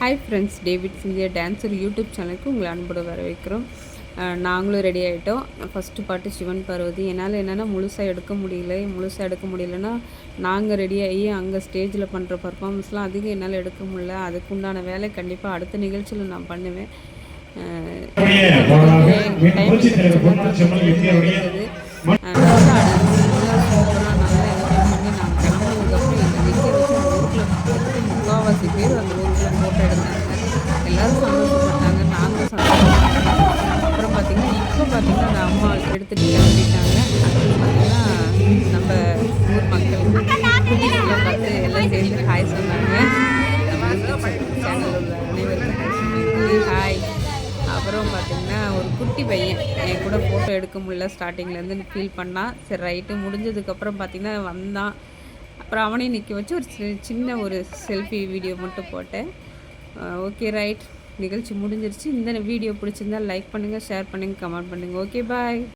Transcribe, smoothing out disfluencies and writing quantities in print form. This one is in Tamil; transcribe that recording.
Hi friends, David Scindia dancer YouTube சேனலுக்கு உங்களை அன்போடு வரவேற்கிறோம். நாங்களும் ரெடி ஆகிட்டோம். ஃபஸ்ட்டு பாட்டு சிவன் பார்வதி. என்னால் என்னென்னா முழுசாக எடுக்க முடியலன்னா நாங்கள் ரெடி ஆகி அங்கே ஸ்டேஜில் பண்ணுற பர்ஃபார்மன்ஸ்லாம் அதிகம் என்னால் எடுக்க முடியல. அதுக்குண்டான வேலை கண்டிப்பாக அடுத்த நிகழ்ச்சியில் நான் பண்ணுவேன். டைம் இருந்தது. முக்கால்வாசி பேர் அந்த ஊருக்குள்ள ஃபோட்டோ எடுத்தாங்க. எல்லோரும் சந்தோஷப்பட்டாங்க, நாங்களும் சந்தோஷப்பட்டாங்க. அப்புறம் பார்த்திங்கன்னா அந்த அம்மா எடுத்துகிட்டு கிளம்பிட்டாங்க. அடுத்து பார்த்திங்கன்னா நம்ம ஊர் மக்கள் பார்த்து எல்லாம் சேர்ந்து ஹாய் சொன்னாங்க. நம்ம சேனல் உள்ள அனைவருக்கும் ஹாய் சொன்னாங்க. ஹாய். அப்புறம் பார்த்திங்கன்னா ஒரு குட்டி பையன் என் கூட ஃபோட்டோ எடுக்க முடியல, ஸ்டார்டிங்லேருந்து ஃபீல் பண்ணால். சரி ரைட்டு முடிஞ்சதுக்கப்புறம் பார்த்திங்கன்னா வந்தான். அப்புறம் அவனையும் நிற்க வச்சு ஒரு சின்ன ஒரு செல்ஃபி வீடியோ மட்டும் போட்டேன். ஓகே ரைட், நிகழ்ச்சி முடிஞ்சிருச்சு. இந்த வீடியோ பிடிச்சிருந்தால் லைக் பண்ணுங்கள், ஷேர் பண்ணுங்கள், கமெண்ட் பண்ணுங்கள். Okay bye.